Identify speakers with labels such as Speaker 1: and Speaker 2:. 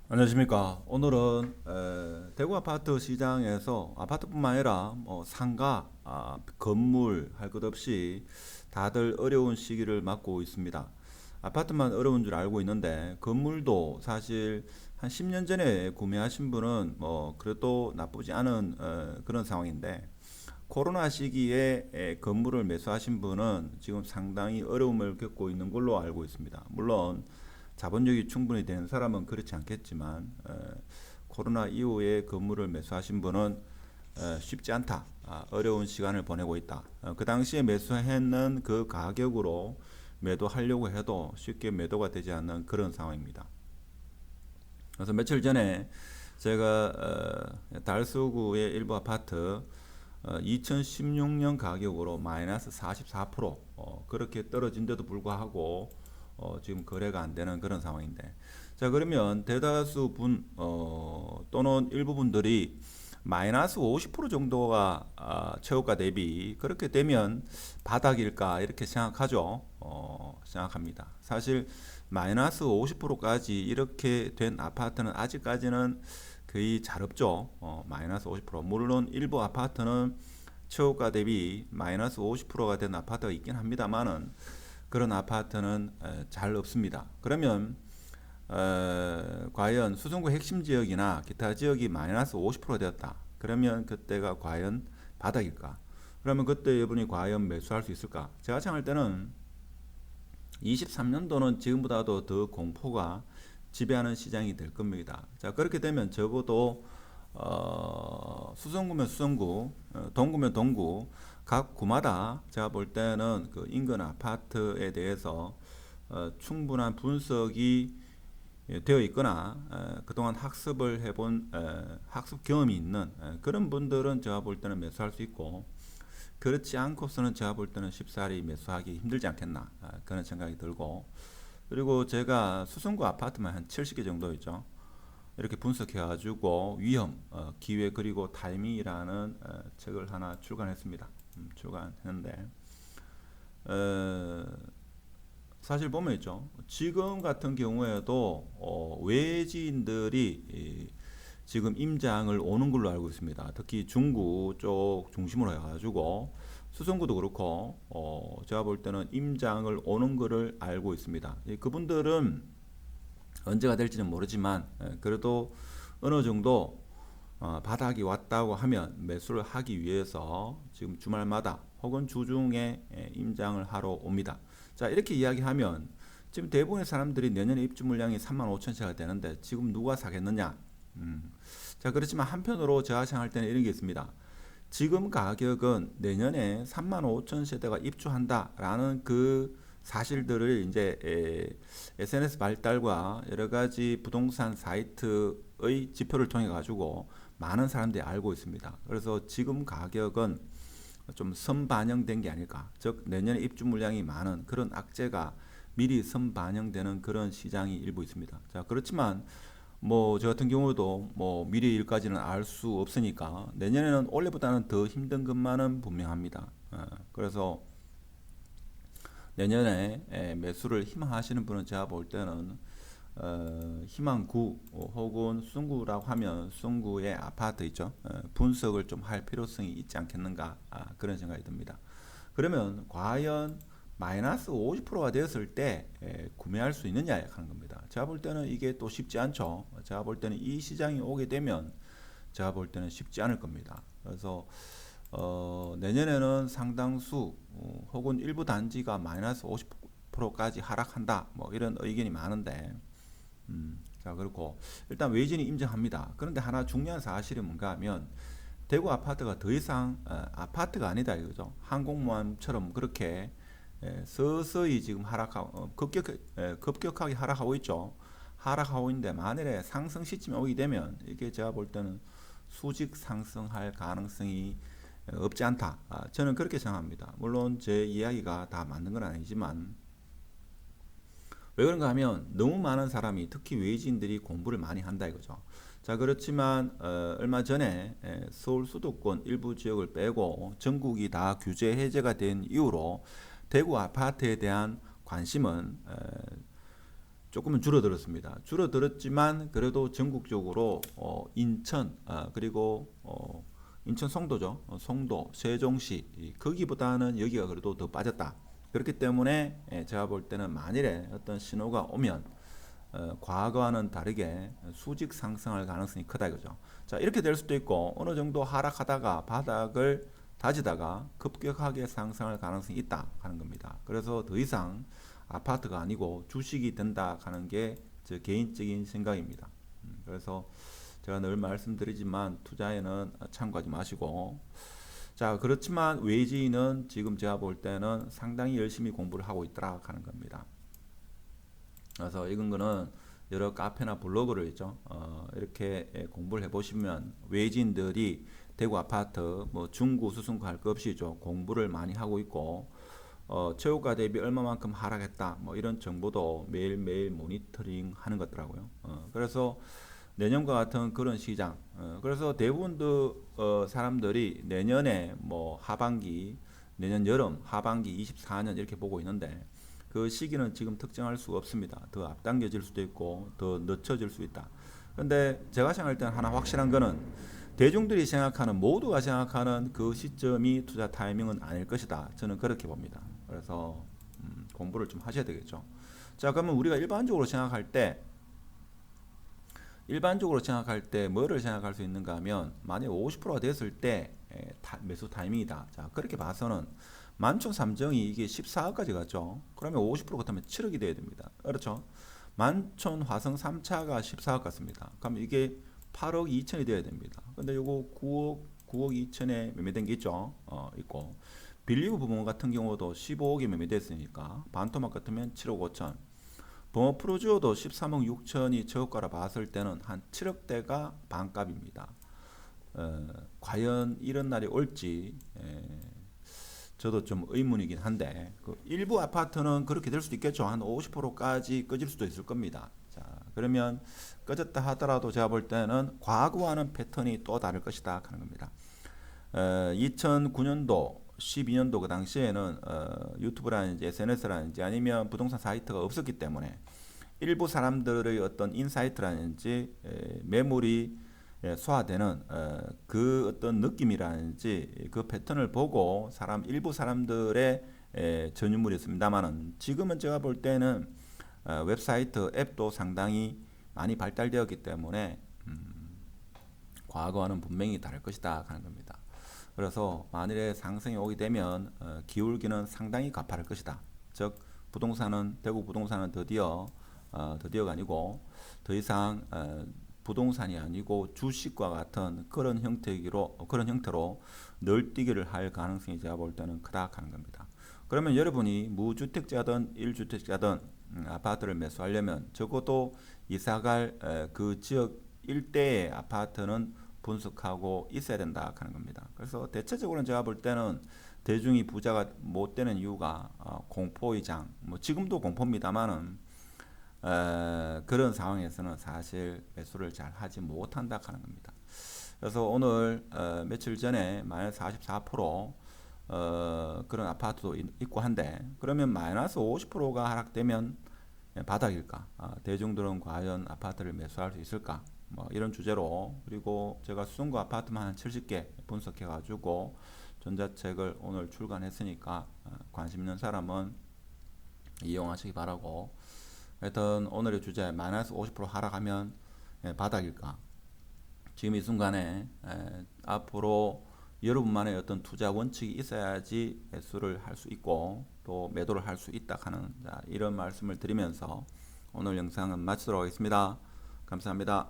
Speaker 1: 안녕하십니까. 오늘은 대구 아파트 시장에서 아파트뿐만 아니라 상가, 건물 할 것 없이 다들 어려운 시기를 맞고 있습니다. 아파트만 어려운 줄 알고 있는데 건물도 사실 한 10년 전에 구매하신 분은 뭐 그래도 나쁘지 않은 그런 상황인데 코로나 시기에 건물을 매수하신 분은 지금 상당히 어려움을 겪고 있는 걸로 알고 있습니다. 물론 자본력이 충분히 되는 사람은 그렇지 않겠지만 코로나 이후에 건물을 매수하신 분은 쉽지 않다. 어려운 시간을 보내고 있다. 그 당시에 매수했는 그 가격으로 매도하려고 해도 쉽게 매도가 되지 않는 그런 상황입니다. 그래서 며칠 전에 제가 달서구의 일부 아파트 2016년 가격으로 마이너스 44% 그렇게 떨어진데도 불구하고 지금 거래가 안 되는 그런 상황인데, 자 그러면 대다수 분 또는 일부 분들이 마이너스 50% 정도가 최고가 대비 그렇게 되면 바닥일까 이렇게 생각하죠. 생각합니다. 사실 마이너스 50%까지 이렇게 된 아파트는 아직까지는 거의 잘 없죠. 마이너스 50%. 물론 일부 아파트는 최고가 대비 마이너스 50%가 된 아파트가 있긴 합니다만은 그런 아파트는 잘 없습니다. 그러면 과연 수성구 핵심 지역이나 기타 지역이 마이너스 50% 되었다. 그러면 그때가 과연 바닥일까? 그러면 그때 여러분이 과연 매수할 수 있을까? 제가 생각할 때는 23년도는 지금보다도 더 공포가 지배하는 시장이 될 겁니다. 자, 그렇게 되면 적어도 수성구면 수성구, 동구면 동구, 각 구마다 제가 볼 때는 그 인근 아파트에 대해서 충분한 분석이 되어 있거나 그동안 학습을 해본 학습 경험이 있는 그런 분들은 제가 볼 때는 매수할 수 있고, 그렇지 않고서는 제가 볼 때는 쉽사리 매수하기 힘들지 않겠나 그런 생각이 들고, 그리고 제가 수성구 아파트만 한 70개 정도 있죠. 이렇게 분석해가지고 위험, 기회 그리고 타이밍이라는 책을 하나 출간했습니다. 출간했는데 어, 사실 보면 있죠. 지금 같은 경우에도 외지인들이 지금 임장을 오는 걸로 알고 있습니다. 특히 중구 쪽 중심으로 해가지고 수성구도 그렇고 제가 볼 때는 임장을 오는 거를 알고 있습니다. 그분들은 언제가 될지는 모르지만 그래도 어느 정도 바닥이 왔다고 하면 매수를 하기 위해서 지금 주말마다 혹은 주중에 임장을 하러 옵니다. 자, 이렇게 이야기하면 지금 대부분의 사람들이 내년에 입주 물량이 3만 5천 채가 되는데 지금 누가 사겠느냐? 자, 그렇지만 한편으로 제가 생각할 때는 이런 게 있습니다. 지금 가격은 내년에 3만 5천 세대가 입주한다라는 그 사실들을 이제 SNS 발달과 여러 가지 부동산 사이트의 지표를 통해 가지고 많은 사람들이 알고 있습니다. 그래서 지금 가격은 좀 선반영된 게 아닐까. 즉 내년에 입주 물량이 많은 그런 악재가 미리 선반영되는 그런 시장이 일부 있습니다. 자, 그렇지만 뭐 저 같은 경우도 뭐 미래 일까지는 알 수 없으니까 내년에는 올해보다는 더 힘든 것만은 분명합니다. 그래서 내년에 매수를 희망하시는 분은 제가 볼 때는 희망구 혹은 수성구라고 하면 수성구의 아파트 있죠. 분석을 좀 할 필요성이 있지 않겠는가 그런 생각이 듭니다. 그러면 과연 마이너스 50%가 되었을 때 구매할 수 있느냐 하는 겁니다. 제가 볼 때는 이게 또 쉽지 않죠. 제가 볼 때는 이 시장이 오게 되면 제가 볼 때는 쉽지 않을 겁니다. 그래서 내년에는 상당수 혹은 일부 단지가 마이너스 50%까지 하락한다. 뭐 이런 의견이 많은데, 자 그렇고 일단 외진이 인정합니다. 그런데 하나 중요한 사실이 뭔가 하면 대구 아파트가 더 이상 아파트가 아니다 이거죠. 항공모함처럼 그렇게 서서히 지금 하락하고 급격하게 하락하고 있죠. 하락하고 있는데 만일에 상승 시점이 오게 되면 이게 제가 볼 때는 수직 상승할 가능성이 없지 않다. 저는 그렇게 생각합니다. 물론 제 이야기가 다 맞는 건 아니지만 왜 그런가 하면 너무 많은 사람이 특히 외지인들이 공부를 많이 한다 이거죠. 자 그렇지만 얼마 전에 서울 수도권 일부 지역을 빼고 전국이 다 규제 해제가 된 이후로 대구 아파트에 대한 관심은 조금은 줄어들었습니다. 줄어들었지만 그래도 전국적으로 인천 그리고 인천 송도죠. 송도, 세종시 거기보다는 여기가 그래도 더 빠졌다. 그렇기 때문에 제가 볼 때는 만일에 어떤 신호가 오면 과거와는 다르게 수직 상승할 가능성이 크다 이거죠. 자, 이렇게 될 수도 있고 어느 정도 하락하다가 바닥을 다지다가 급격하게 상승할 가능성이 있다 하는 겁니다. 그래서 더 이상 아파트가 아니고 주식이 된다 하는 게 제 개인적인 생각입니다. 그래서 제가 늘 말씀드리지만 투자에는 참고하지 마시고, 자, 그렇지만 외지인은 지금 제가 볼 때는 상당히 열심히 공부를 하고 있더라 하는 겁니다. 그래서 이건 거는 여러 카페나 블로그를 있죠. 이렇게 공부를 해보시면 외지인들이 대구 아파트 뭐 중구 수승구 할 것 없이죠. 공부를 많이 하고 있고 최고가 대비 얼마만큼 하락했다 뭐 이런 정보도 매일매일 모니터링 하는 것더라고요. 그래서 내년과 같은 그런 시장 그래서 대부분 사람들이 내년에 뭐 하반기 내년 여름 하반기 24년 이렇게 보고 있는데 그 시기는 지금 특정할 수가 없습니다. 더 앞당겨질 수도 있고 더 늦춰질 수 있다. 근데 제가 생각할 때는 하나 확실한 거는 대중들이 생각하는 모두가 생각하는 그 시점이 투자 타이밍은 아닐 것이다. 저는 그렇게 봅니다. 그래서 공부를 좀 하셔야 되겠죠. 자, 그러면 우리가 일반적으로 생각할 때 뭐를 생각할 수 있는가 하면 만약 50%가 됐을 때 매수 타이밍이다. 자, 그렇게 봐서는 만촌 삼정이 이게 14억까지 갔죠. 그러면 50% 같으면 7억이 돼야 됩니다. 그렇죠? 만촌 화성 3차가 14억 같습니다. 그럼 이게 8억 2천이 돼야 됩니다. 근데 요거 9억 2천에 매매된 게 있죠. 있고 빌리브 부분 같은 경우도 15억에 매매됐으니까 반토막 같으면 7억 5천. 범어 프로주어도 13억 6천이 저가로 봤을 때는 한 7억대가 반값입니다. 과연 이런 날이 올지 저도 좀 의문이긴 한데 그 일부 아파트는 그렇게 될 수도 있겠죠. 한 50%까지 꺼질 수도 있을 겁니다. 자, 그러면 꺼졌다 하더라도 제가 볼 때는 과거와는 패턴이 또 다를 것이다 하는 겁니다. 2009년도 12년도 그 당시에는 유튜브라든지 SNS라든지 아니면 부동산 사이트가 없었기 때문에 일부 사람들의 어떤 인사이트라든지 매물이 소화되는 그 어떤 느낌이라든지 그 패턴을 보고 일부 사람들의 전유물이었습니다만은 지금은 제가 볼 때는 웹사이트 앱도 상당히 많이 발달되었기 때문에 과거와는 분명히 다를 것이다 하는 겁니다. 그래서 만일에 상승이 오게 되면 기울기는 상당히 가파를 것이다. 즉 대구 부동산은 드디어가 아니고 더 이상 부동산이 아니고 주식과 같은 그런 형태로 널뛰기를 할 가능성이 제가 볼 때는 크다 하는 겁니다. 그러면 여러분이 무주택자든 1주택자든 아파트를 매수하려면 적어도 이사갈 그 지역 일대의 아파트는 분석하고 있어야 된다 하는 겁니다. 그래서 대체적으로는 제가 볼 때는 대중이 부자가 못 되는 이유가 공포의장, 뭐 지금도 공포입니다만은 그런 상황에서는 사실 매수를 잘 하지 못한다 하는 겁니다. 그래서 오늘 며칠 전에 마이너스 44% 그런 아파트도 있고 한데 그러면 마이너스 50%가 하락되면 바닥일까? 대중들은 과연 아파트를 매수할 수 있을까? 뭐 이런 주제로 그리고 제가 수성구 아파트만 한 70개 분석해 가지고 전자책을 오늘 출간했으니까 관심 있는 사람은 이용하시기 바라고 하여튼 오늘의 주제 마이너스 50% 하락하면 바닥일까 지금 이 순간에 앞으로 여러분만의 어떤 투자 원칙이 있어야지 매수를 할 수 있고 또 매도를 할 수 있다 하는 이런 말씀을 드리면서 오늘 영상은 마치도록 하겠습니다. 감사합니다.